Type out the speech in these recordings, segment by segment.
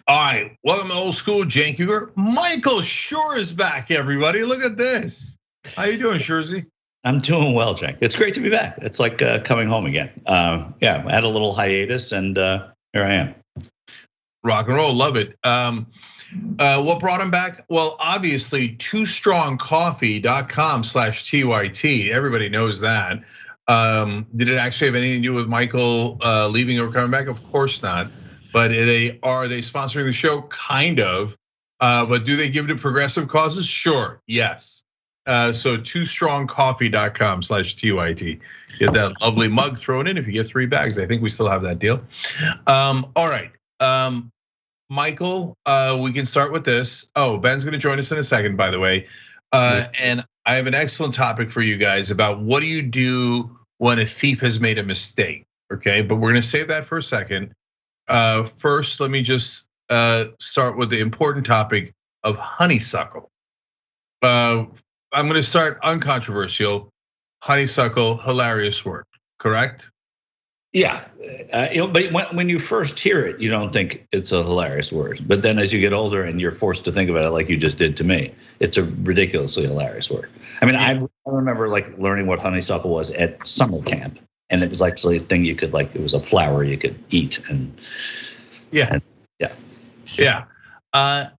All right, welcome to Old School, Cenk Uygur. Michael Schur is back, everybody. Look at this. How you doing, Shurzy? I'm doing well, Cenk. It's great to be back. It's like coming home again. Yeah, I had a little hiatus, and here I am. Rock and roll, love it. What brought him back? Well, obviously, toostrongcoffee.com/TYT. Everybody knows that. Did it actually have anything to do with Michael leaving or coming back? Of course not. But are they sponsoring the show? Kind of. But do they give to progressive causes? Sure, yes. So toostrongcoffee.com/TYT. Get that lovely mug thrown in if you get 3 bags. I think we still have that deal. All right, Michael, we can start with this. Oh, Ben's gonna join us in a second, by the way. And I have an excellent topic for you guys about what do you do when a thief has made a mistake, okay? But we're gonna save that for a second. First, let me just start with the important topic of Honeysuckle. I'm gonna start uncontroversial. Honeysuckle, hilarious word, correct? Yeah, but when you first hear it, you don't think it's a hilarious word. But then as you get older and you're forced to think about it like you just did to me, it's a ridiculously hilarious word. I mean, I remember like learning what honeysuckle was at summer camp. And it was actually a thing you could it was a flower you could eat yeah.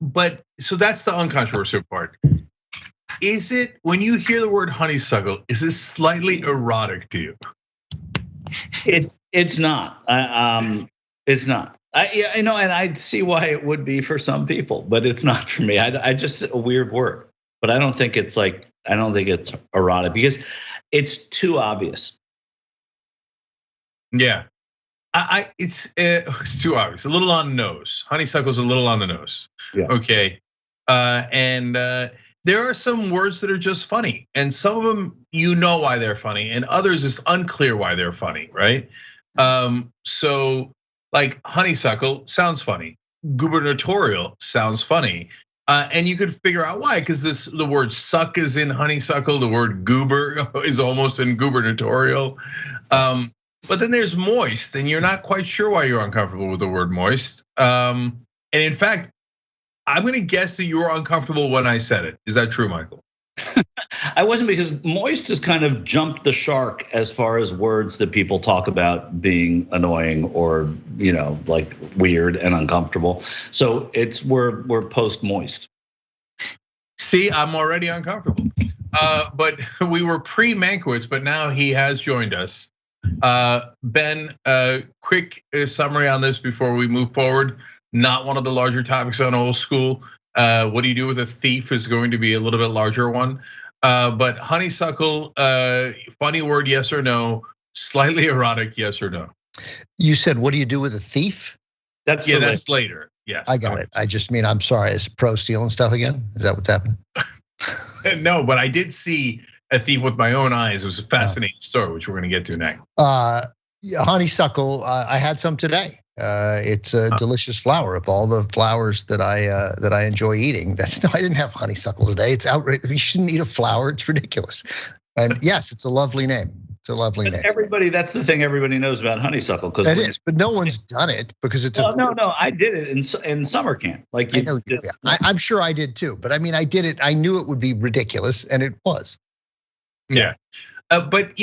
But so that's the uncontroversial part. Is it, when you hear the word honeysuckle, is it slightly erotic to you? It's not. It's not. And I see why it would be for some people, but it's not for me. I just a weird word, but I don't think it's erotic because it's too obvious. Yeah, it's too obvious. A little on the nose. Honeysuckle's a little on the nose. Yeah. Okay, and there are some words that are just funny, and some of them you know why they're funny, and others it's unclear why they're funny, right? So like honeysuckle sounds funny. Gubernatorial sounds funny. And you could figure out why, because the word suck is in honeysuckle, the word goober is almost in gubernatorial. But then there's moist, and you're not quite sure why you're uncomfortable with the word moist. And in fact, I'm gonna guess that you were uncomfortable when I said it. Is that true, Michael? I wasn't, because moist has kind of jumped the shark as far as words that people talk about being annoying or like weird and uncomfortable. So we're post moist. See, I'm already uncomfortable. But we were pre-Mankiewicz, but now he has joined us. Ben, quick summary on this before we move forward. Not one of the larger topics on Old School. What do you do with a thief is going to be a little bit larger one. But honeysuckle, funny word, yes or no? Slightly erotic, yes or no? You said, what do you do with a thief? That's later. Yes, I got it. I just mean, I'm sorry, is pro stealing stuff again? Is that what's happened? No, but I did see a thief with my own eyes. It was a fascinating story, which we're gonna get to next. Honeysuckle, I had some today. It's a delicious flower. Of all the flowers that I enjoy eating, I didn't have honeysuckle today. It's outrageous. You shouldn't eat a flower. It's ridiculous. And yes, it's a lovely name. It's a lovely name. That's the thing everybody knows about honeysuckle, because it is, but no one's done it because it's no. I did it in summer camp. Like I know you did. Yeah. I'm sure I did too. But I mean, I did it. I knew it would be ridiculous, and it was. Yeah, but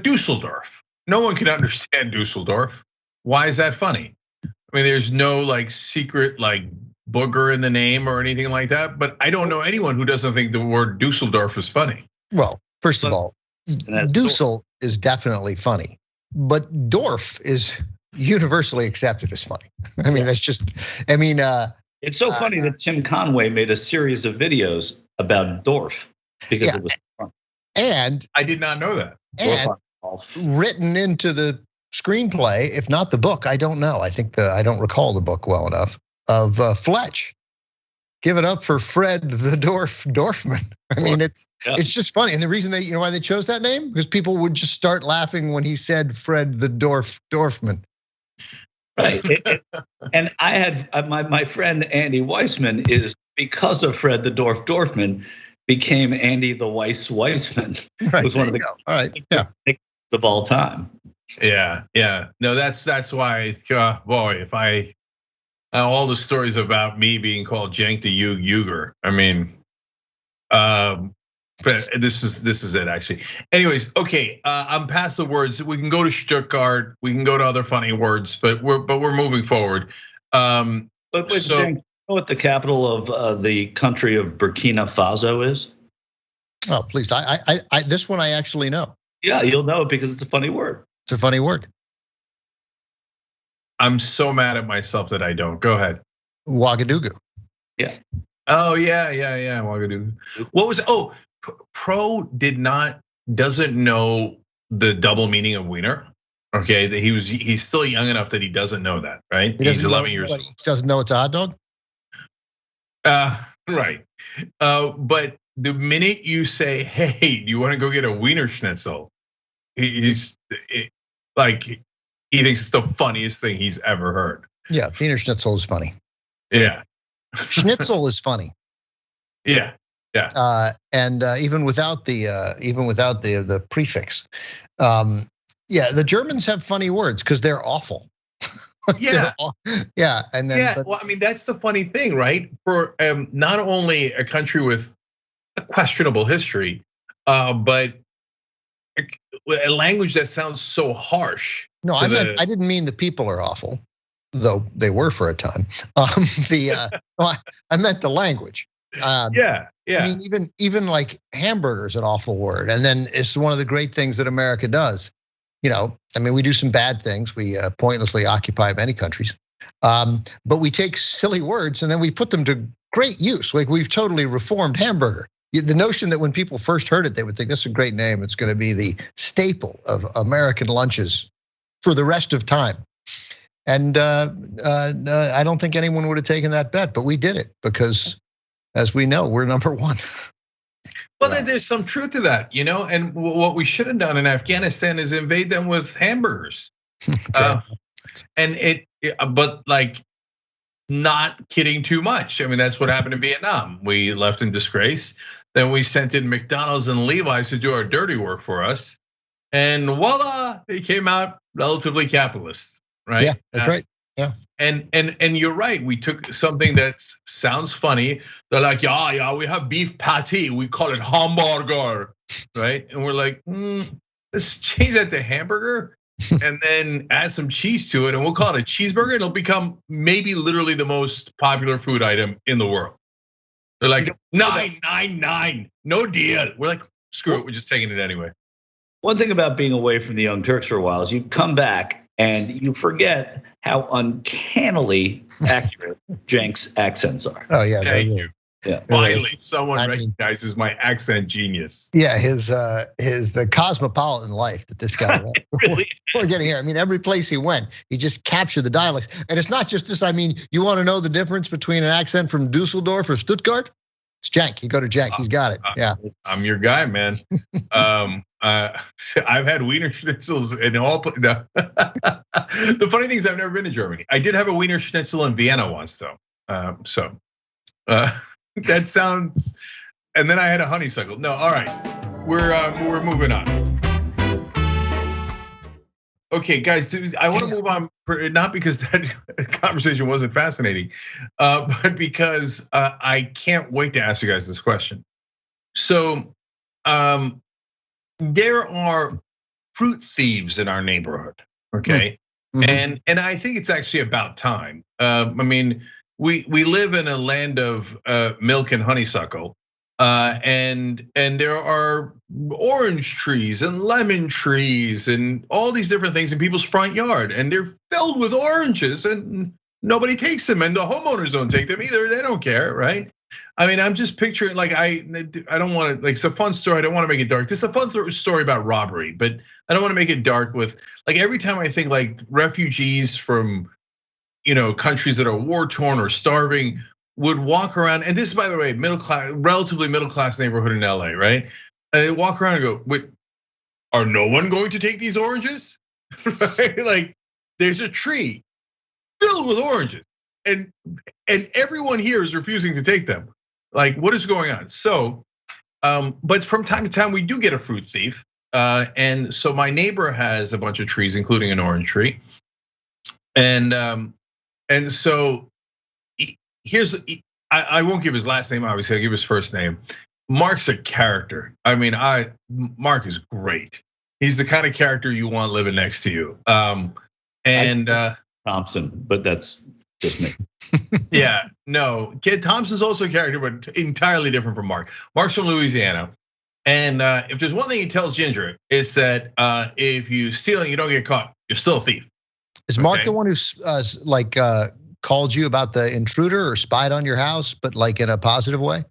Dusseldorf. No one can understand Dusseldorf. Why is that funny? I mean, there's no like secret like booger in the name or anything like that. But I don't know anyone who doesn't think the word Dusseldorf is funny. Well, first of all, Dussel is definitely funny, but Dorf is universally accepted as funny. I mean, that's just. I mean, it's so funny that Tim Conway made a series of videos about Dorf because it was fun. And I did not know that. And written into the screenplay, if not the book, I don't know. I don't recall the book well enough, of Fletch. Give it up for Fred the Dorfman. I mean, it's just funny. And the reason why they chose that name? Because people would just start laughing when he said Fred the Dorfman. Right. And I had my friend Andy Weissman is, because of Fred the Dorfman, became Andy the Weissman. Right, was one of the of all time. Yeah. No, that's why. Boy, if I all the stories about me being called Cenk the Uygur. I mean, but this is it actually. Anyways, okay, I'm past the words. We can go to Stuttgart. We can go to other funny words, but we're moving forward. But Cenk, you know what the capital of the country of Burkina Faso is? Oh, please! I this one I actually know. Yeah, you'll know it because it's a funny word. It's a funny word. I'm so mad at myself that I don't. Go ahead. Ouagadougou. Yeah. Oh yeah, Ouagadougou. What was? Oh, Pro doesn't know the double meaning of wiener. Okay, that he's still young enough that he doesn't know that, right? He's 11 years old. He doesn't know it's a hot dog. Right. But the minute you say, "Hey, do you want to go get a wiener schnitzel?" He's like, he thinks it's the funniest thing he's ever heard. Yeah, wiener schnitzel is funny. Yeah. Schnitzel is funny. Yeah. And even without the prefix, yeah, the Germans have funny words because they're awful. Yeah, yeah, and then well, I mean, that's the funny thing, right? For not only a country with a questionable history, but a language that sounds so harsh. No, I didn't mean the people are awful, though they were for a time. I meant the language. Yeah. I mean, even like hamburger's an awful word, and then it's one of the great things that America does. You know, I mean, we do some bad things. We pointlessly occupy many countries, but we take silly words and then we put them to great use. Like we've totally reformed hamburger. The notion that when people first heard it, they would think this is a great name. It's going to be the staple of American lunches for the rest of time. And I don't think anyone would have taken that bet, but we did it because, as we know, we're number one. Well, there's some truth to that, you know. And what we should have done in Afghanistan is invade them with hamburgers. But like, not kidding too much. I mean, that's what happened in Vietnam. We left in disgrace. Then we sent in McDonald's and Levi's to do our dirty work for us, and voila, they came out relatively capitalist, right? Yeah, that's right. Yeah. And you're right. We took something that sounds funny. They're like, yeah, we have beef patty. We call it hamburger, right? And we're like, let's change that to hamburger, and then add some cheese to it, and we'll call it a cheeseburger. It'll become maybe literally the most popular food item in the world. They're like, 999, no deal. We're like, screw it, we're just taking it anyway. One thing about being away from the Young Turks for a while is you come back and you forget how uncannily accurate Cenk's accents are. Oh yeah, thank you. Yeah. Finally, someone recognizes my accent genius. Yeah, the cosmopolitan life that this guy went. Really? We're getting here. I mean, every place he went, he just captured the dialects. And it's not just this. I mean, you want to know the difference between an accent from Dusseldorf or Stuttgart? It's Cenk. You go to Cenk. He's got it. Yeah. I'm your guy, man. I've had Wiener Schnitzels in all. The funny thing is, I've never been to Germany. I did have a Wiener Schnitzel in Vienna once, though. That sounds. And then I had a honeysuckle. No, all right, we're moving on. Okay, guys, I want to move on, not because that conversation wasn't fascinating, but because I can't wait to ask you guys this question. So, there are fruit thieves in our neighborhood, okay? Mm-hmm. And I think it's actually about time. I mean, we live in a land of milk and honeysuckle, and there are orange trees and lemon trees and all these different things in people's front yard, and they're filled with oranges, and nobody takes them, and the homeowners don't take them either. They don't care, right? I mean, I'm just picturing, like, I don't want to, like, it's a fun story. I don't want to make it dark. This is a fun story about robbery, but I don't want to make it dark with, like, every time I think like refugees from, countries that are war torn or starving would walk around, and this is, by the way, relatively middle class neighborhood in LA, right? They walk around and go, wait, are no one going to take these oranges? Right? Like, there's a tree filled with oranges, and everyone here is refusing to take them. Like, what is going on? So, but from time to time we do get a fruit thief, and so my neighbor has a bunch of trees, including an orange tree, and so I won't give his last name, obviously, I'll give his first name. Mark's a character. I mean, Mark is great. He's the kind of character you want living next to you. Thompson, but that's just me. Yeah, no, Kid Thompson's also a character, but entirely different from Mark. Mark's from Louisiana. And if there's one thing he tells Ginger, it's that if you steal and you don't get caught, you're still a thief. Is Mark the one who's called you about the intruder or spied on your house, but like in a positive way?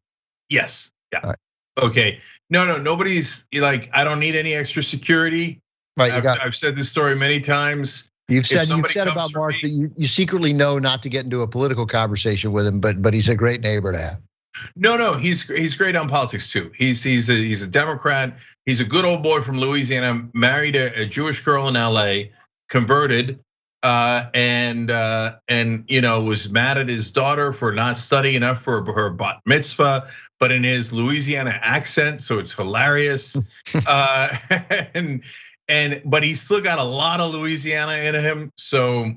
Yes. Yeah. Right. Okay. No, nobody's like, I don't need any extra security. Right. I've said this story many times. You've said about Mark that you secretly know not to get into a political conversation with him, but he's a great neighbor to have. No, he's great on politics too. He's a Democrat. He's a good old boy from Louisiana, married a Jewish girl in LA, converted, and was mad at his daughter for not studying enough for her bat mitzvah, but in his Louisiana accent, so it's hilarious. But he's still got a lot of Louisiana in him, so.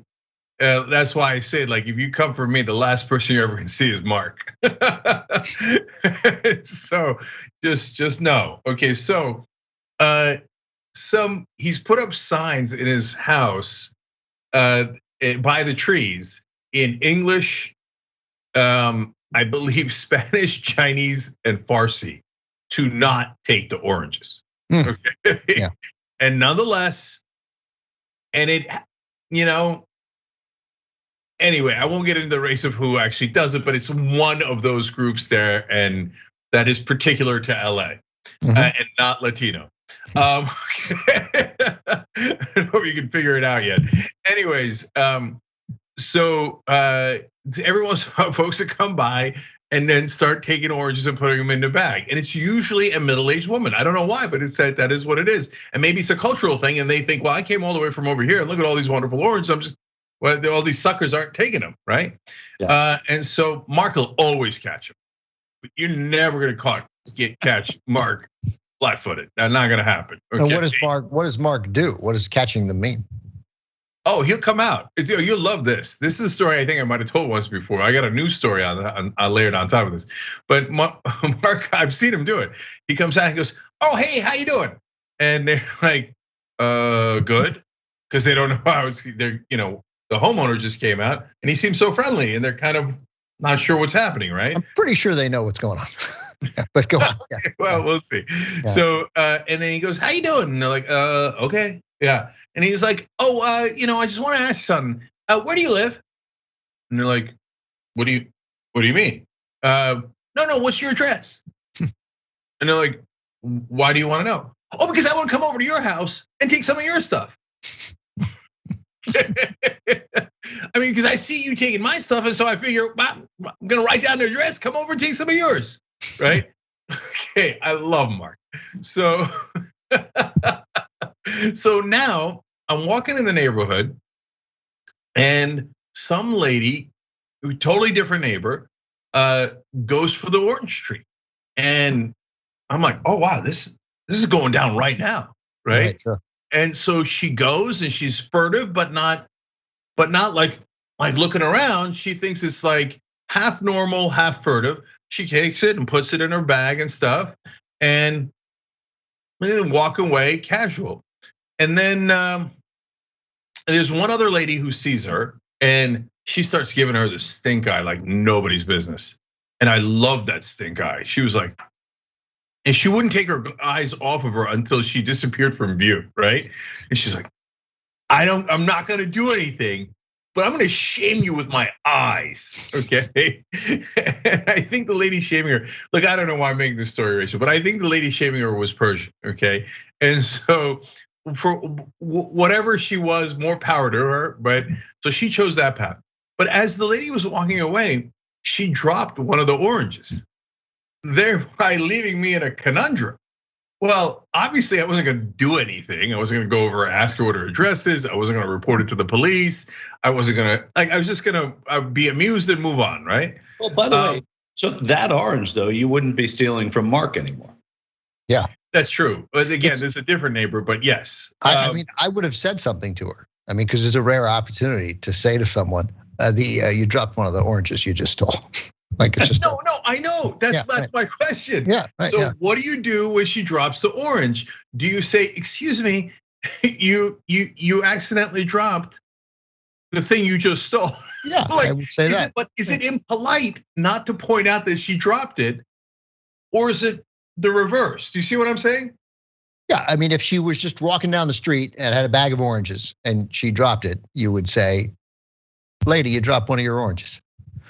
That's why I say, like, if you come for me, the last person you're ever gonna see is Mark. So just know. Okay, so he's put up signs in his house by the trees in English, I believe Spanish, Chinese, and Farsi to not take the oranges. Okay. Yeah. And nonetheless, and it, anyway, I won't get into the race of who actually does it, but it's one of those groups there, and that is particular to LA and not Latino. I don't know if you can figure it out yet. Anyways, so every once in a while, folks that come by and then start taking oranges and putting them in the bag, and it's usually a middle-aged woman. I don't know why, but it's that is what it is, and maybe it's a cultural thing, and they think, well, I came all the way from over here, and look at all these wonderful oranges. All these suckers aren't taking them, right? Yeah. And so Mark will always catch them. But you're never gonna catch Mark flat-footed. That's not gonna happen. Okay? And what does Mark do? What does catching them mean? Oh, he'll come out. You'll love this. This is a story I think I might have told once before. I got a new story on layered on top of this. But Mark, I've seen him do it. He comes out and goes, "Oh, hey, how you doing?" And they're like, "Good," because they don't know how they're, the homeowner just came out and he seems so friendly and they're kind of not sure what's happening, right? I'm pretty sure they know what's going on. But go on. Yeah. Well, we'll see. Yeah. So, and then he goes, "How you doing?" And they're like, "Okay, yeah." And he's like, "Oh, I just want to ask you something. Where do you live?" And they're like, "What do you mean?" No, what's your address? And they're like, "Why do you want to know?" "Oh, because I want to come over to your house and take some of your stuff." I mean, because I see you taking my stuff, and so I figure I'm gonna write down the address, come over and take some of yours, right? Okay, I love Mark. So now I'm walking in the neighborhood, and some lady, totally different neighbor, goes for the orange tree, and I'm like, oh wow, this is going down right now, right? Sure. And so she goes and she's furtive, but not like looking around. She thinks it's like half normal, half furtive. She takes it and puts it in her bag and stuff, and then walk away casual. And then there's one other lady who sees her, and she starts giving her the stink eye like nobody's business. And I love that stink eye. She was like, and she wouldn't take her eyes off of her until she disappeared from view, right? And she's like, I'm not gonna do anything, but I'm gonna shame you with my eyes, okay? And I think the lady shaming her, look, I don't know why I'm making this story racial, but I think the lady shaming her was Persian, okay? And so for whatever she was, more power to her, but so she chose that path. But as the lady was walking away, she dropped one of the oranges, thereby leaving me in a conundrum. Well, obviously I wasn't gonna do anything. I wasn't gonna go over and ask her what her address is. I wasn't gonna report it to the police. I wasn't gonna, I was just gonna be amused and move on, right? Well, by the way, so that orange though, you wouldn't be stealing from Mark anymore. Yeah. That's true. But again, there's a different neighbor, but yes. I mean, I would have said something to her. I mean, because it's a rare opportunity to say to someone, You dropped one of the oranges you just stole. Like it's just no, I know. That's my question. Yeah. Right, so what do you do when she drops the orange? Do you say, "Excuse me, you accidentally dropped the thing you just stole"? Yeah, I would say that. But is it impolite not to point out that she dropped it, or is it the reverse? Do you see what I'm saying? Yeah, I mean, if she was just walking down the street and had a bag of oranges and she dropped it, you would say, "Lady, you dropped one of your oranges."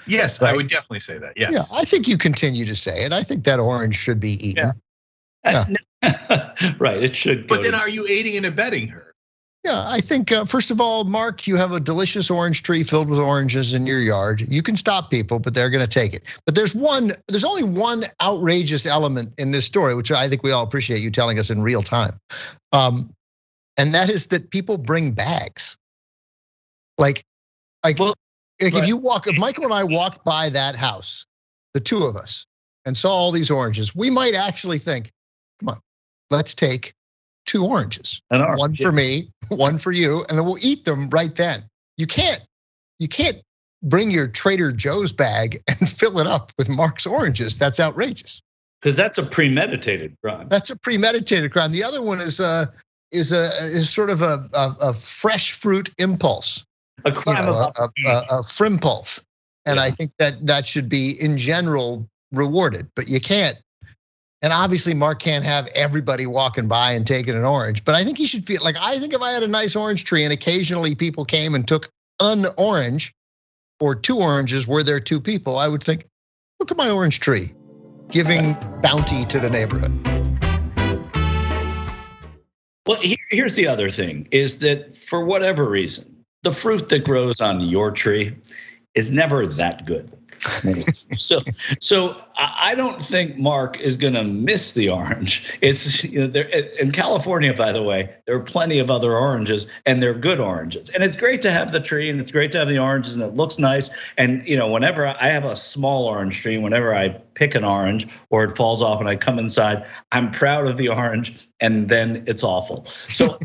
Yes, right? I would definitely say that. Yes. Yeah, I think you continue to say it. I think that orange should be eaten. Yeah. Right, it should. But then, are you aiding and abetting her? Yeah, I think first of all, Mark, you have a delicious orange tree filled with oranges in your yard. You can stop people, but they're going to take it. But there's only one outrageous element in this story, which I think we all appreciate you telling us in real time, and that is that people bring bags. If Michael and I walked by that house, the two of us, and saw all these oranges, we might actually think, "Come on, let's take 2 oranges, one for me, one for you, and then we'll eat them right then." You can't bring your Trader Joe's bag and fill it up with Mark's oranges. That's outrageous. Because that's a premeditated crime. That's a premeditated crime. The other one is sort of a fresh fruit impulse. A crime of a frimpulse. And I think that should be in general rewarded, but you can't. And obviously Mark can't have everybody walking by and taking an orange, but I think he should feel like, I think if I had a nice orange tree and occasionally people came and took an orange or 2 oranges, were there 2 people, I would think, look at my orange tree, giving bounty to the neighborhood. Well, here's the other thing, is that for whatever reason, the fruit that grows on your tree is never that good. So I don't think Mark is going to miss the orange. It's there in California, by the way, there are plenty of other oranges, and they're good oranges. And it's great to have the tree, and it's great to have the oranges, and it looks nice. And whenever I have a small orange tree, whenever I pick an orange or it falls off and I come inside, I'm proud of the orange, and then it's awful. So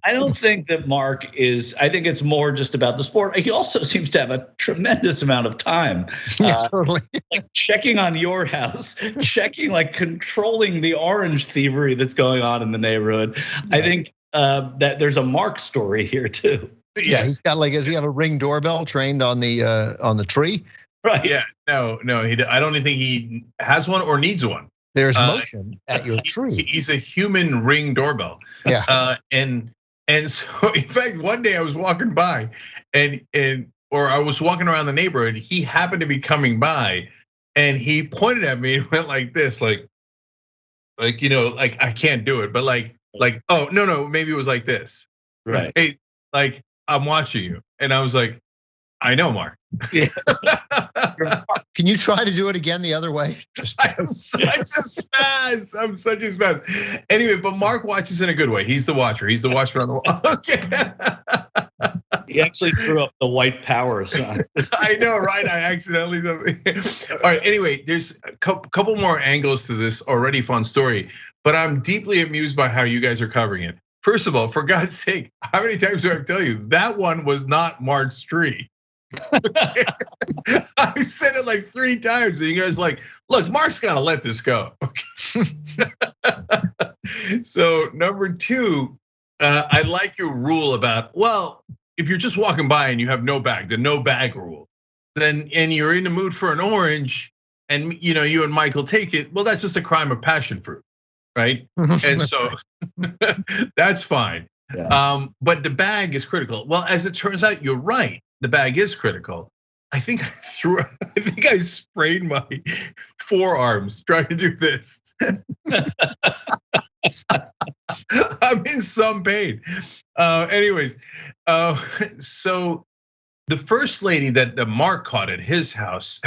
I don't think that Mark is. I think it's more just about the sport. He also seems to have a tremendous amount of time. Yeah, totally. Like checking on your house, controlling the orange thievery that's going on in the neighborhood. Yeah. I think that there's a Mark story here too. Yeah, he's got does he have a Ring doorbell trained on the tree? Right. Yeah. No. I don't think he has one or needs one. There's motion at your tree. He's a human Ring doorbell. Yeah. And so in fact, one day I was walking by or I was walking around the neighborhood. He happened to be coming by, and he pointed at me and went like this, like I can't do it, but like oh no, maybe it was like this, right? Hey, like I'm watching you, and I was like, I know, Mark. Yeah. Can you try to do it again the other way? I'm such a spaz. Anyway, but Mark watches in a good way. He's the watcher. He's the watchman on the wall. Okay. He actually threw up the white power sign. I know, right? I accidentally. All right. Anyway, there's a couple more angles to this already fun story, but I'm deeply amused by how you guys are covering it. First of all, for God's sake, how many times do I tell you that one was not Mark's tree? I've said it like 3 times, and you guys like, look, Mark's got to let this go. Okay. So number 2, I like your rule about, well, if you're just walking by and you have no bag, the no bag rule, then and you're in the mood for an orange, and you and Michael take it, well, that's just a crime of passion fruit, right? And so that's fine. Yeah. But the bag is critical. Well, as it turns out, you're right. The bag is critical. I think I sprained my forearms trying to do this. I'm in some pain. Anyways, so the first lady that Mark caught at his house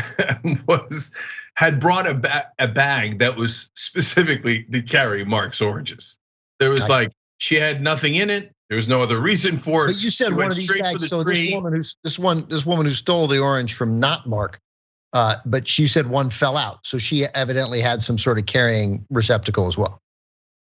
had brought a bag that was specifically to carry Mark's oranges. There was she had nothing in it. There was no other reason for it. But you said one of these bags. So this woman who stole the orange from not Mark, but she said one fell out. So she evidently had some sort of carrying receptacle as well.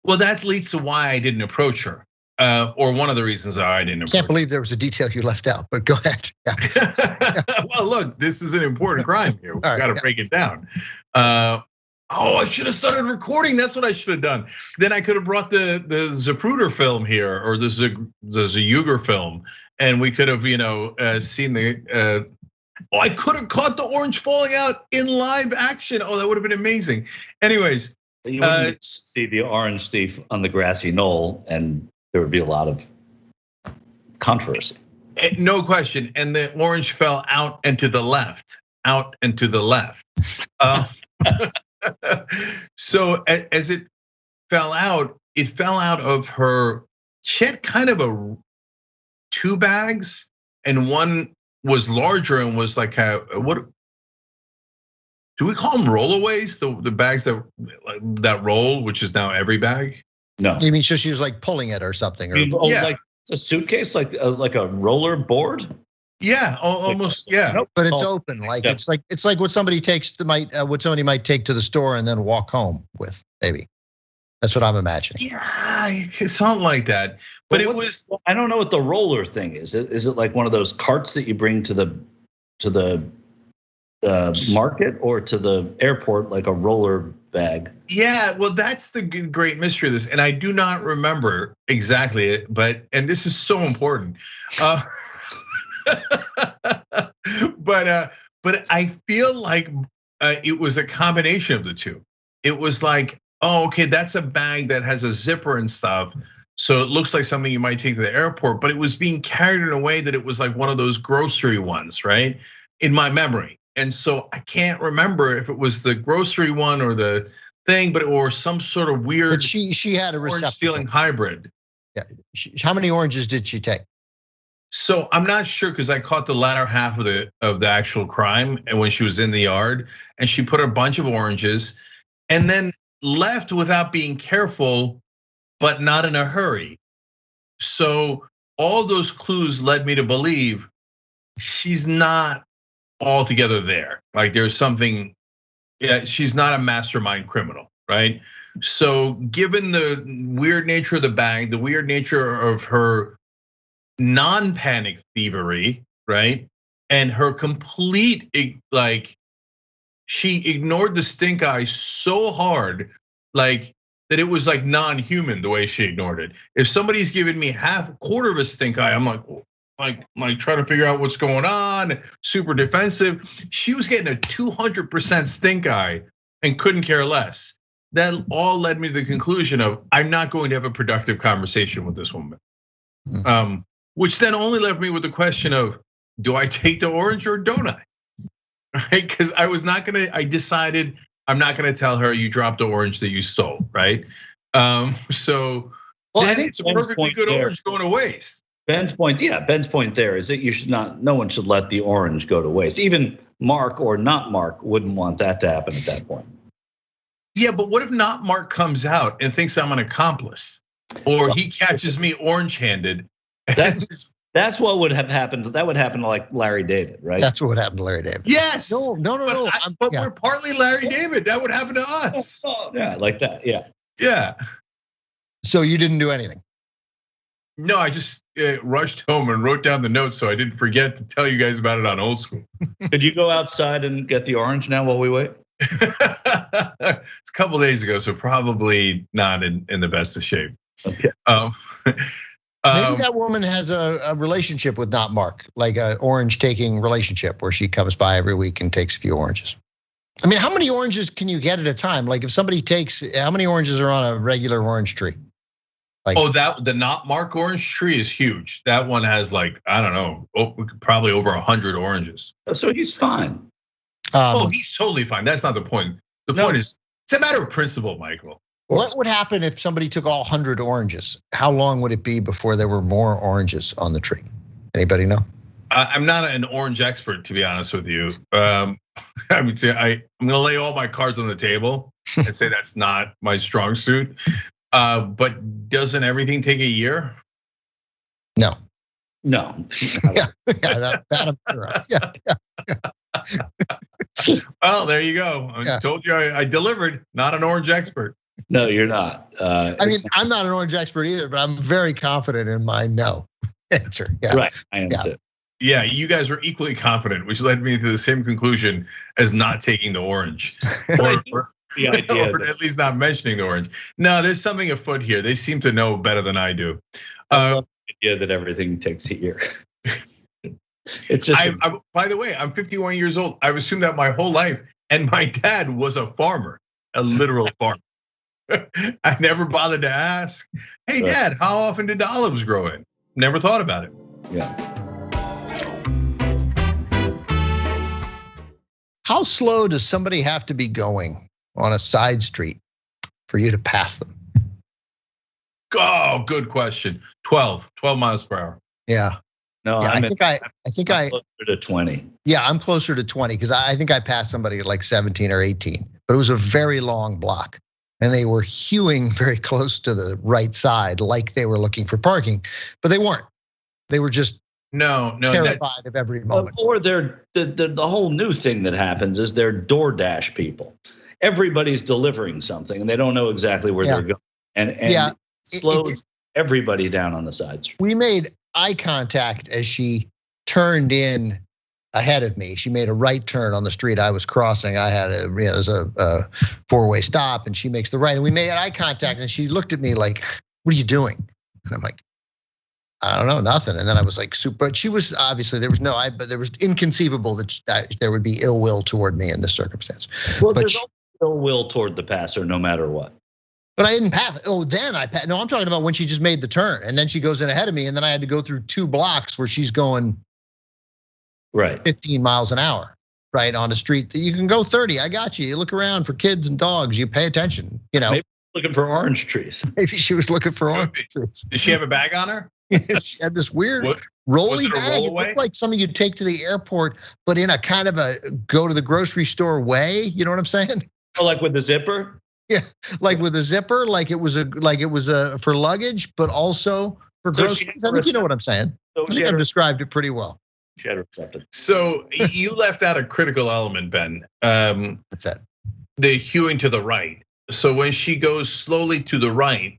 Well, that leads to why I didn't approach her. or one of the reasons I didn't. Can't believe there was a detail you left out, but go ahead. Yeah. Well, look, this is an important crime here. We've got to break it down. I should have started recording. That's what I should have done. Then I could have brought the Zapruder film here, or the Uygur film, and we could have, seen the. I could have caught the orange falling out in live action. Oh, that would have been amazing. Anyways, you wouldn't see the orange thief on the grassy knoll, and there would be a lot of controversy. No question. And the orange fell out and to the left, So as it fell out of her. She had kind of two bags, and one was larger and was like what do we call them? Rollaways, the bags that roll, which is now every bag. No, you mean so she was like pulling it or something, or like it's a suitcase, like a roller board. Yeah, almost. Yeah, but it's open. Like it's like what somebody what somebody might take to the store and then walk home with. Maybe that's what I'm imagining. Yeah, something like that. But it was. I don't know what the roller thing is. Is it like one of those carts that you bring to the market or to the airport, like a roller bag? Yeah, well, that's the great mystery of this, and I do not remember exactly it, and this is so important. But I feel like it was a combination of the two. It was like, oh, okay, that's a bag that has a zipper and stuff, so it looks like something you might take to the airport, but it was being carried in a way that it was like one of those grocery ones, right? In my memory. And so I can't remember if it was the grocery one or the thing, or some sort of weird. But she had a orange stealing hybrid. Yeah. How many oranges did she take? So I'm not sure, because I caught the latter half of the actual crime, and when she was in the yard, and she put a bunch of oranges, and then left without being careful, but not in a hurry. So all those clues led me to believe she's not altogether there. Like there's something. Yeah, she's not a mastermind criminal, right? So given the weird nature of the bag, the weird nature of her non-panic thievery, right? And her complete, like, she ignored the stink eye so hard, like that it was like non-human the way she ignored it. If somebody's giving me quarter of a stink eye, I'm like trying to figure out what's going on, super defensive. She was getting a 200% stink eye and couldn't care less. That all led me to the conclusion of I'm not going to have a productive conversation with this woman. Which then only left me with the question of, do I take the orange or don't I? Right? Because I decided I'm not gonna tell her you dropped the orange that you stole, right? So I think it's a perfectly good orange going to waste. Ben's point there is that no one should let the orange go to waste. Even Mark or not Mark wouldn't want that to happen at that point. Yeah, but what if not Mark comes out and thinks I'm an accomplice? Or he catches me orange-handed. That's what would have happened. That would happen to like Larry David, right? That's what would happen to Larry David. Yes. No. But we're partly Larry David. That would happen to us. Yeah, like that. Yeah. Yeah. So you didn't do anything? No, I just rushed home and wrote down the notes so I didn't forget to tell you guys about it on Old School. Did you go outside and get the orange now while we wait? It's a couple days ago, so probably not in the best of shape. Okay. Maybe that woman has a relationship with not Mark, like an orange taking relationship where she comes by every week and takes a few oranges. I mean, how many oranges can you get at a time? Like if somebody takes, how many oranges are on a regular orange tree? Like, the not Mark orange tree is huge. That one has like, I don't know, probably over 100 oranges. So he's fine. He's totally fine. That's not the point. The point is, it's a matter of principle, Michael. What would happen if somebody took all 100 oranges? How long would it be before there were more oranges on the tree? Anybody know? I'm not an orange expert, to be honest with you. I'm gonna lay all my cards on the table and say that's not my strong suit. But doesn't everything take a year? No. Yeah, that I'm sure. Yeah. Well, there you go. I told you I delivered. Not an orange expert. No, you're not. I mean, I'm not an orange expert either, but I'm very confident in my no answer. Yeah. Right, I am too. Yeah, you guys were equally confident, which led me to the same conclusion as not taking the orange, or The idea or at least not mentioning the orange. No, there's something afoot here. They seem to know better than I do. I love the idea that everything takes a year. It's just. By the way, I'm 51 years old. I've assumed that my whole life, and my dad was a farmer, a literal farmer. I never bothered to ask, hey, Dad, how often did the olives grow in? Never thought about it. Yeah. How slow does somebody have to be going on a side street for you to pass them? Oh, good question. 12 miles per hour. Yeah. No, Yeah, I'm closer to 20. Yeah, I'm closer to 20 because I think I passed somebody at like 17 or 18, but it was a very long block. And they were hewing very close to the right side like they were looking for parking, but they weren't. They were just terrified of every moment. Or they're the whole new thing that happens is they're DoorDash people. Everybody's delivering something and they don't know exactly where they're going. And it slows everybody down on the side street. We made eye contact as she turned in ahead of me. She made a right turn on the street I was crossing. I had it was a four-way stop, and she makes the right. And we made eye contact, and she looked at me like, "What are you doing?" And I'm like, "I don't know, nothing." And then I was like, "Super." But she was obviously but there was inconceivable that there would be ill will toward me in this circumstance. Well, there's also ill will toward the passer, no matter what. But I didn't pass it. Oh, then I passed. No, I'm talking about when she just made the turn, and then she goes in ahead of me, and then I had to go through 2 blocks where she's going. Right. 15 miles an hour, right, on a street that you can go 30. I got you. You look around for kids and dogs. You pay attention, Maybe looking for orange trees. Maybe she was looking for orange trees. Did she have a bag on her? She had this weird rolly bag. It looked like something you'd take to the airport, but in a kind of a go to the grocery store way. You know what I'm saying? Oh, like with the zipper? Yeah, like with a zipper, like it was a for luggage, but also for groceries. I think you know what I'm saying. I think I've described it pretty well. So you left out a critical element, Ben. What's that? The hewing to the right. So when she goes slowly to the right.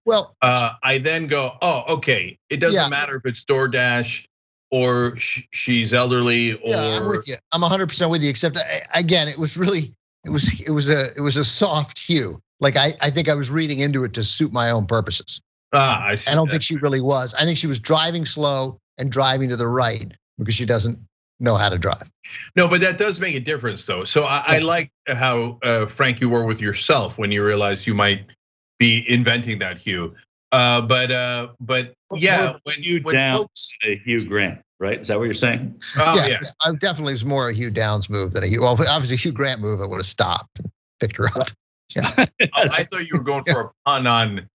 Well, I then go, oh, okay. It doesn't matter if it's DoorDash or she's elderly or. Yeah, I'm with you. I'm 100% with you. Except again, it was a soft hue. Like I think I was reading into it to suit my own purposes. I see. I don't think she really was. I think she was driving slow and driving to the right because she doesn't know how to drive. No, but that does make a difference though. So I like how frank you were with yourself when you realized you might be inventing that hue. But yeah, when folks, Hugh Grant, right? Is that what you're saying? Oh yeah. I definitely was more a Hugh Downs move than well, obviously a Hugh Grant move. I would have stopped and picked her up. Yeah. I thought you were going for a pun on.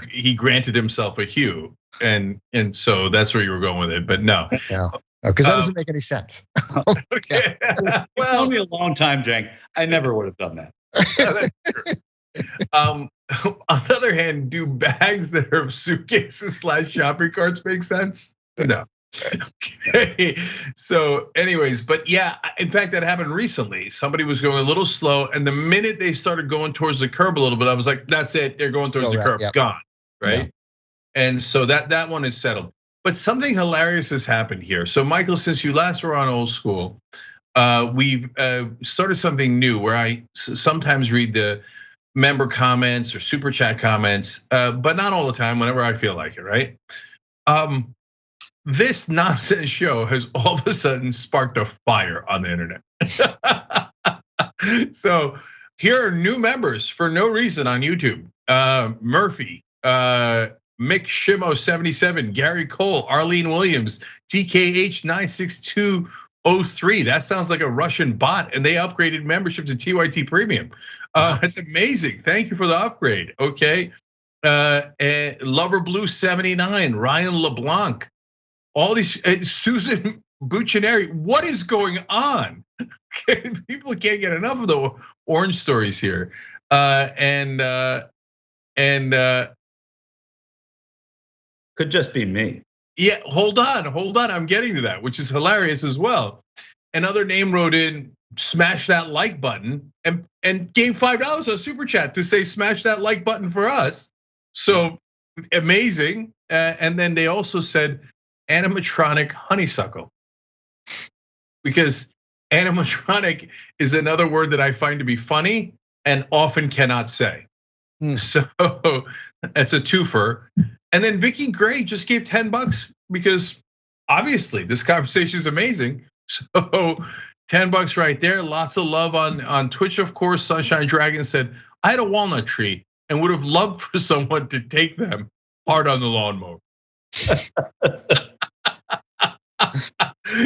He granted himself a hue, and so that's where you were going with it. But no, because that doesn't make any sense. Okay. Well, it took me a long time, Cenk. I never would have done that. That's true. On the other hand, do bags that are suitcases / shopping carts make sense? No. Okay. So, anyways, but yeah, in fact, that happened recently. Somebody was going a little slow, and the minute they started going towards the curb a little bit, I was like, "That's it. They're going towards the curb. Yep. Gone." Right. Yeah. And so that one is settled. But something hilarious has happened here. So, Michael, since you last were on Old School, we've started something new where I sometimes read the member comments or super chat comments, but not all the time. Whenever I feel like it, right? This nonsense show has all of a sudden sparked a fire on the internet. So here are new members for no reason on YouTube. Murphy, Mick Shimo 77, Gary Cole, Arlene Williams, TKH 96203. That sounds like a Russian bot, and they upgraded membership to TYT Premium. It's amazing. Thank you for the upgrade. Okay. Lover Blue 79, Ryan LeBlanc. All these, Susan Buccineri, what is going on? People can't get enough of the orange stories here. And could just be me. Yeah, hold on, I'm getting to that, which is hilarious as well. another name wrote in, smash that like button, and gave $5 on Super Chat to say smash that like button for us. So amazing. And then they also said animatronic honeysuckle, because animatronic is another word that I find to be funny and often cannot say. So that's a twofer. And then Vicky Gray just gave $10 because obviously this conversation is amazing. So $10 right there. Lots of love on Twitch, of course. Sunshine Dragon said, I had a walnut tree and would have loved for someone to take them hard on the lawnmower.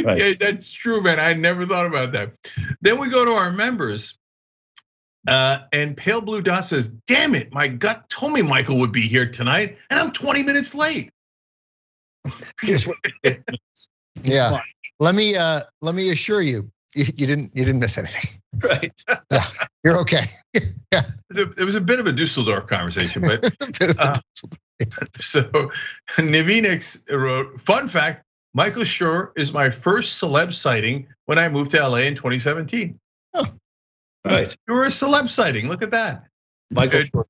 Right. Yeah, that's true, man. I never thought about that. Then we go to our members. And Pale Blue Dot says, damn it, my gut told me Michael would be here tonight, and I'm 20 minutes late. Yeah, let me assure you, you didn't miss anything. Right. Yeah, you're okay. Yeah. It was a bit of a Dusseldorf conversation, but so Navinix wrote, fun fact, Michael Schur is my first celeb sighting when I moved to LA in 2017. Oh. Right. You were a celeb sighting. Look at that. Michael Schur,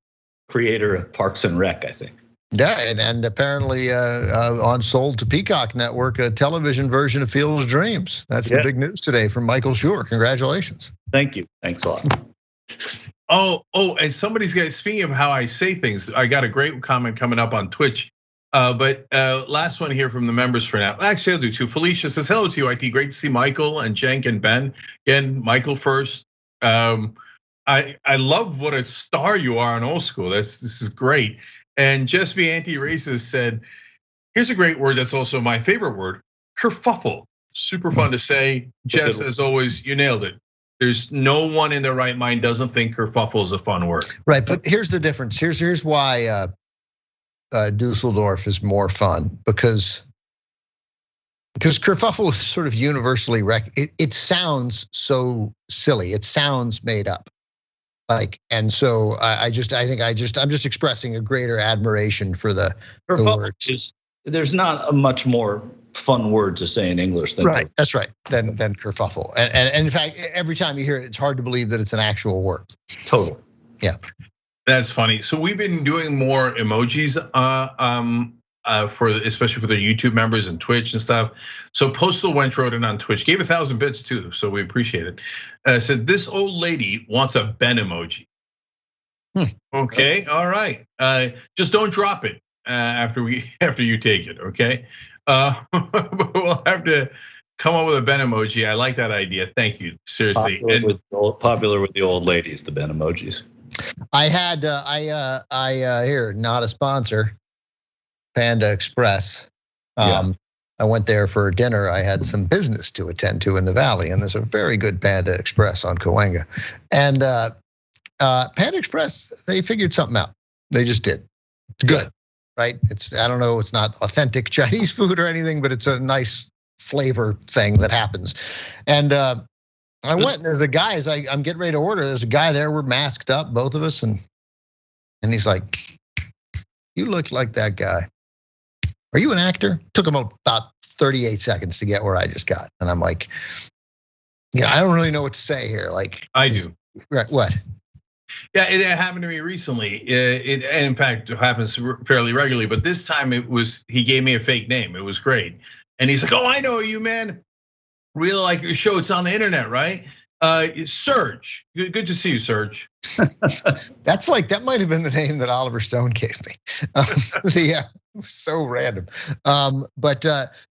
creator of Parks and Rec, I think. Yeah, and apparently on sold to Peacock Network, a television version of Field of Dreams. That's the big news today from Michael Schur. Congratulations. Thank you. Thanks a lot. Oh, and somebody's got, speaking of how I say things, I got a great comment coming up on Twitch. But last one here from the members for now. Actually, I'll do two. Felicia says, hello to you, IT. Great to see Michael and Cenk and Ben. Again, Michael first. I love what a star you are on Old School. This is great. And Just Be Anti-Racist said, here's a great word that's also my favorite word, kerfuffle. Super fun to say. Jess, as always, you nailed it. There's no one in their right mind doesn't think kerfuffle is a fun word. Right, but here's the difference. Here's why Dusseldorf is more fun, because kerfuffle is sort of universally it sounds so silly. It sounds made up. And so I'm just expressing a greater admiration for the words. There's not a much more fun word to say in English than right. That's right. Than kerfuffle. And in fact, every time you hear it, it's hard to believe that it's an actual word. Total. Yeah. That's funny. So we've been doing more emojis, especially for the YouTube members and Twitch and stuff. So Postal Wench wrote in on Twitch, gave 1,000 bits too, so we appreciate it. Said this old lady wants a Ben emoji. Okay, all right. Just don't drop it after you take it. Okay, we'll have to come up with a Ben emoji. I like that idea. Thank you. Seriously, popular with the old ladies, the Ben emojis. I had here, not a sponsor, Panda Express. I went there for dinner. I had some business to attend to in the Valley, and there's a very good Panda Express on Cahuenga. And Panda Express, they figured something out. They just did. It's good, right? I don't know, it's not authentic Chinese food or anything, but it's a nice flavor thing that happens. And I went, and there's a guy, as I'm getting ready to order, there's a guy there, we're masked up, both of us, and he's like, you look like that guy. Are you an actor? Took him about 38 seconds to get where I just got. And I'm like, I don't really know what to say here. Like, I do. Right, what? Yeah, it happened to me recently. It in fact happens fairly regularly, but this time he gave me a fake name. It was great. And he's like, oh, I know you, man. Really like your show. It's on the internet, right? Serge. Good to see you, Serge. That might have been the name that Oliver Stone gave me. It was so random.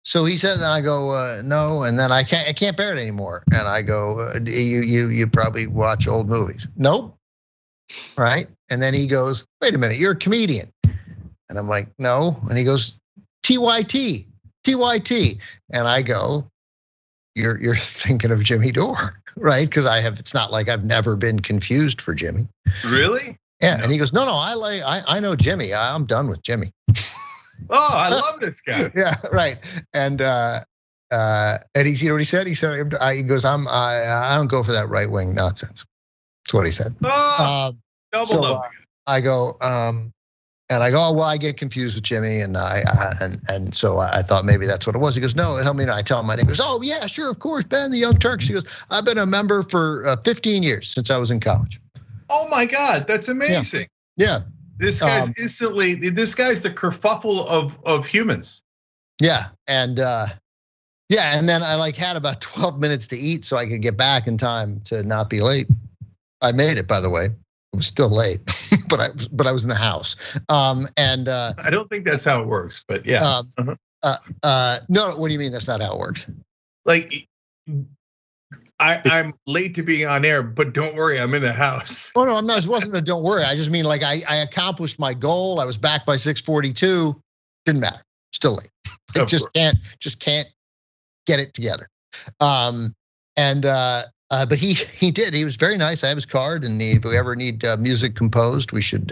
So he says, and I go, no, and then I can't bear it anymore. And I go, you probably watch old movies. Nope. Right? And then he goes, wait a minute, you're a comedian. And I'm like, no. And he goes, TYT. And I go, you're thinking of Jimmy Dore, right? Because it's not like I've never been confused for Jimmy. Really? Yeah, no. And he goes, no, I know Jimmy. I'm done with Jimmy. Oh, I love this guy. Yeah, right. And he, you know what he said? He said, he goes, I don't go for that right wing nonsense. That's what he said. Oh, double. I go, And I go, oh, well, I get confused with Jimmy, and so I thought maybe that's what it was. He goes, no, tell me. And I tell him my name. He goes, oh yeah, sure, of course, Ben, the Young Turks. He goes, I've been a member for 15 years since I was in college. Oh my God, that's amazing. Yeah. This guy's instantly. This guy's the kerfuffle of humans. Yeah, and then I had about 12 minutes to eat so I could get back in time to not be late. I made it, by the way. It was still late, but I was in the house. I don't think that's how it works, but yeah. No, what do you mean that's not how it works? Like, I'm late to being on air, but don't worry, I'm in the house. Oh no, I'm not. It wasn't a don't worry. I just mean like I accomplished my goal. I was back by 6:42. Didn't matter. Still late. I just can't get it together. But he did. He was very nice. I have his card, and if we ever need music composed, we should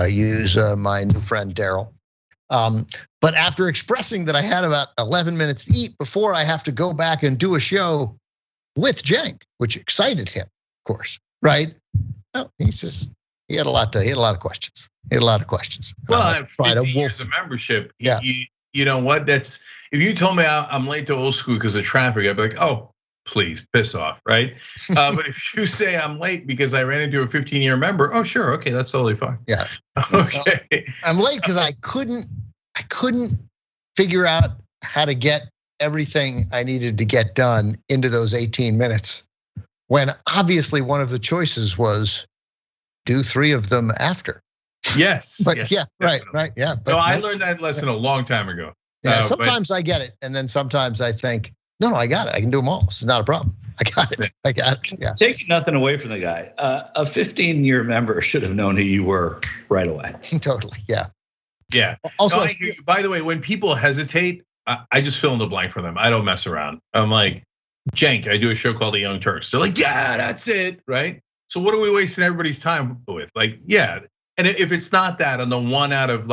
use my new friend Daryl. But after expressing that I had about 11 minutes to eat before I have to go back and do a show with Cenk, which excited him, of course, right? Well, he says he had a lot of questions. Well, 50 years of membership. Yeah. You know what? That's if you told me I'm late to old school because of traffic, I'd be like, oh, please piss off, right? But if you say I'm late because I ran into a 15-year member, oh sure, okay, that's totally fine. Yeah. Okay. I'm late because I couldn't figure out how to get everything I needed to get done into those 18 minutes. When obviously one of the choices was do 3 of them after. Yes. But yes, right, yeah. But no, I learned that lesson a long time ago. Yeah, sometimes I get it, and then sometimes I think, no, I got it. I can do them all. This is not a problem. I got it. Yeah. Taking nothing away from the guy, a 15-year member should have known who you were right away. Totally, yeah. Yeah. Also, I hear you. By the way, when people hesitate, I just fill in the blank for them. I don't mess around. I'm like, Cenk, I do a show called the Young Turks. They're like, yeah, that's it, right? So what are we wasting everybody's time with? Like, yeah. And if it's not that on the 1 out of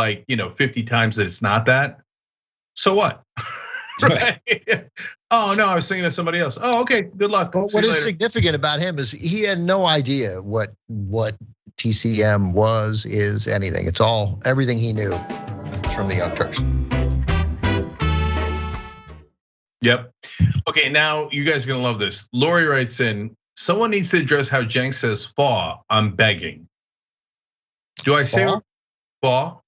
50 times that it's not that, so what? Right. Oh no, I was thinking of somebody else. Oh, okay, good luck. Well, what is significant about him is he had no idea what TCM is anything. It's everything he knew from the Young Turks. Yep. Okay, now you guys are gonna love this. Lori writes in, someone needs to address how Cenk says "Faux." I'm begging. Do I say Faux?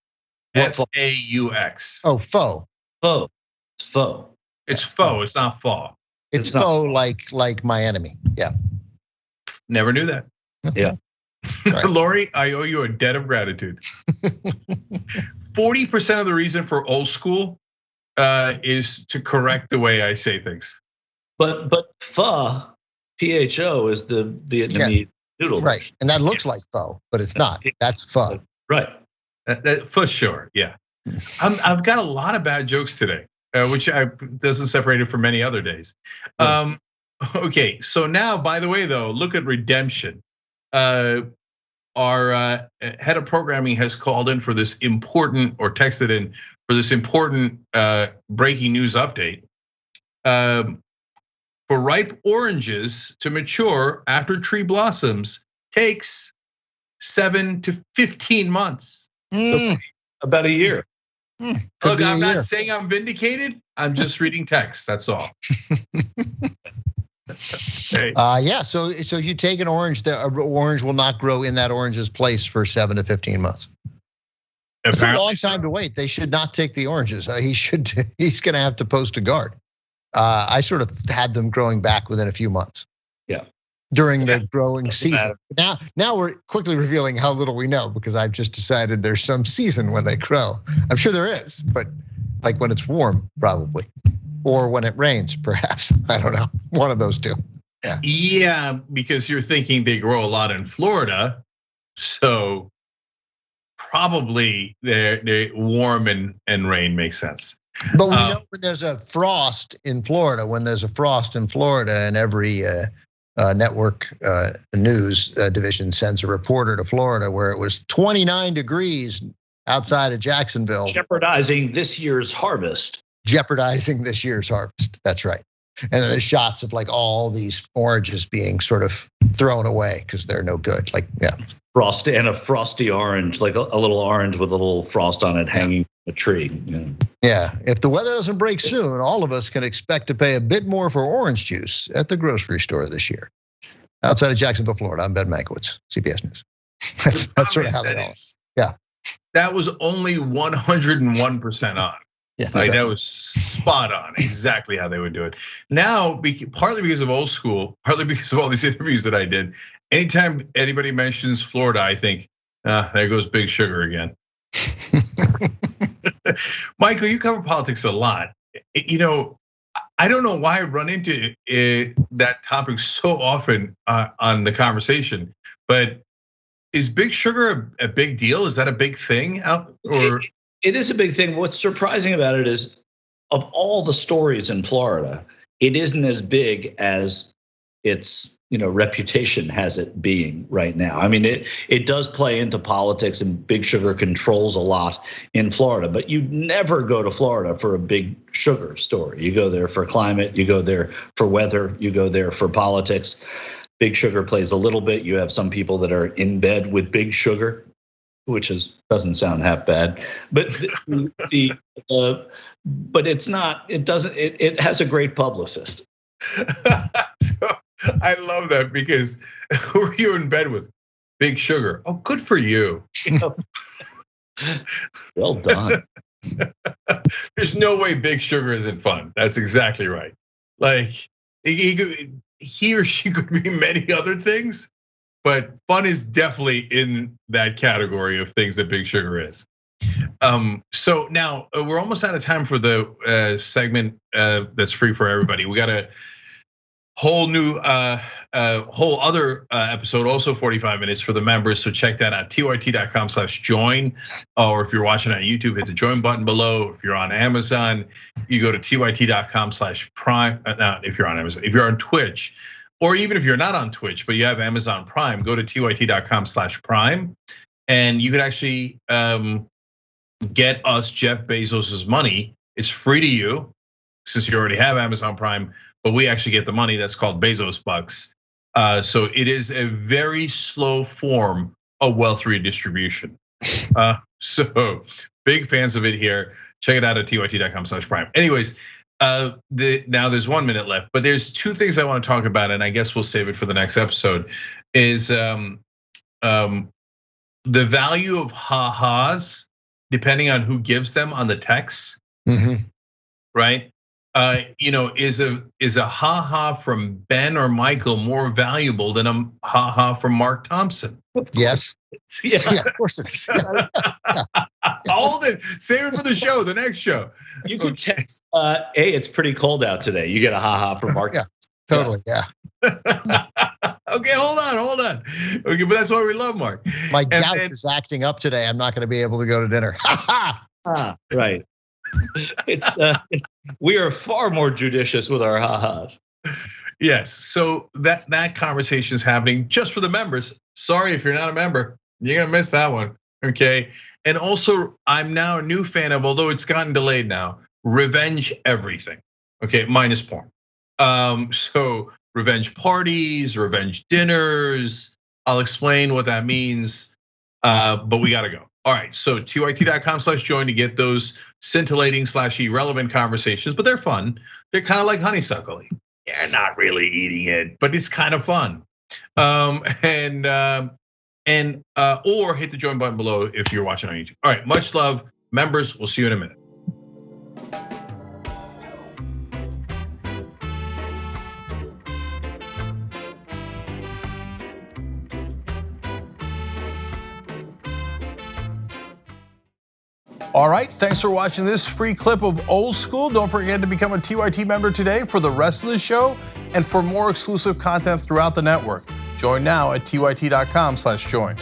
F-A-U-X. Oh, Faux. Faux. It's Faux. It's Faux. It's not Faux. It's Faux like my enemy. Yeah. Never knew that. Yeah. Right. Lori, I owe you a debt of gratitude. 40% of the reason for old school is to correct the way I say things. But Pho, P-H-O, is the Vietnamese noodle. Right, and that looks like Pho, but it's not. That's Pho. Right. That for sure, yeah. I've got a lot of bad jokes today, which doesn't separate it from many other days. Okay, so now, by the way, though, look at redemption. Our head of programming has called in for this important, or texted in for this important breaking news update. For ripe oranges to mature after tree blossoms takes 7 to 15 months. So about a year. Look, I'm not saying I'm vindicated. I'm just reading text. That's all. Hey. Yeah. So you take an orange, the orange will not grow in that orange's place for 7 to 15 months. It's a long time to wait. They should not take the oranges. He's going to have to post a guard. I sort of had them growing back within a few months. Yeah. During the growing season. Now we're quickly revealing how little we know, because I've just decided there's some season when they grow. I'm sure there is, but like when it's warm, probably, or when it rains, perhaps. I don't know. One of those two. Yeah. Yeah, because you're thinking they grow a lot in Florida, so probably they're warm and rain makes sense. But we know when there's a frost in Florida, and every network news division sends a reporter to Florida where it was 29 degrees outside of Jacksonville. Jeopardizing this year's harvest. That's right. And then there's shots of like all these oranges being sort of thrown away because they're no good. Like, yeah. Frosty and a frosty orange, like a little orange with a little frost on it hanging from a tree. Yeah, if the weather doesn't break soon, all of us can expect to pay a bit more for orange juice at the grocery store this year. Outside of Jacksonville, Florida, I'm Ben Mankiewicz, CBS News. That's sort of how they are. Yeah. That was only 101% on. Yeah, like that was spot on, exactly how they would do it. Now, partly because of old school, partly because of all these interviews that I did, anytime anybody mentions Florida, I think, there goes Big Sugar again. Michael, you cover politics a lot. I don't know why I run into that topic so often on the conversation, but is Big Sugar a big deal? Is that a big thing out or? It is a big thing. What's surprising about it is, of all the stories in Florida, it isn't as big as its reputation has it being right now. I mean, it does play into politics, and Big Sugar controls a lot in Florida. But you never go to Florida for a Big Sugar story. You go there for climate. You go there for weather. You go there for politics. Big Sugar plays a little bit. You have some people that are in bed with Big Sugar, which doesn't sound half bad, but but it's not. It doesn't. It has a great publicist. So I love that, because who are you in bed with? Big Sugar. Oh, good for you. Well done. There's no way Big Sugar isn't fun. That's exactly right. Like he or she could be many other things, but fun is definitely in that category of things that Big Sugar is. So now we're almost out of time for the segment that's free for everybody. We got a whole new, whole other episode, also 45 minutes for the members. So check that out, tyt.com/join. Or if you're watching on YouTube, hit the join button below. If you're on Amazon, you go to tyt.com/prime. Not if you're on Amazon, if you're on Twitch, or even if you're not on Twitch, but you have Amazon Prime, go to tyt.com/prime. And you could actually get us Jeff Bezos's money. It's free to you since you already have Amazon Prime, but we actually get the money. That's called Bezos bucks. So it is a very slow form of wealth redistribution. So big fans of it here. Check it out at tyt.com/prime. Anyways, now there's 1 minute left, but there's two things I want to talk about, and I guess we'll save it for the next episode. Is the value of ha-has, depending on who gives them on the text, right? Is a ha-ha from Ben or Michael more valuable than a ha-ha from Mark Thompson? Yes. Yeah, of course it is. Hold it. Save it for the show, the next show. You could text, hey, it's pretty cold out today. You get a ha-ha from Mark. Yeah, totally, yeah. Okay, hold on. Okay, but that's why we love Mark. My gout is acting up today. I'm not going to be able to go to dinner. Right. We are far more judicious with our ha-has. Yes, so that conversation is happening just for the members. Sorry if you're not a member, you're gonna miss that one. Okay, and also I'm now a new fan of, although it's gotten delayed now, revenge everything. Okay, minus porn. So revenge parties, revenge dinners. I'll explain what that means, but we gotta go. All right, so tyt.com/join to get those scintillating / irrelevant conversations, but they're fun. They're kind of like Honeysuckle. You're not really eating it, but it's kind of fun. Or hit the join button below if you're watching on YouTube. All right, much love, members. We'll see you in a minute. All right, thanks for watching this free clip of Old School. Don't forget to become a TYT member today for the rest of the show and for more exclusive content throughout the network. Join now at tyt.com/join.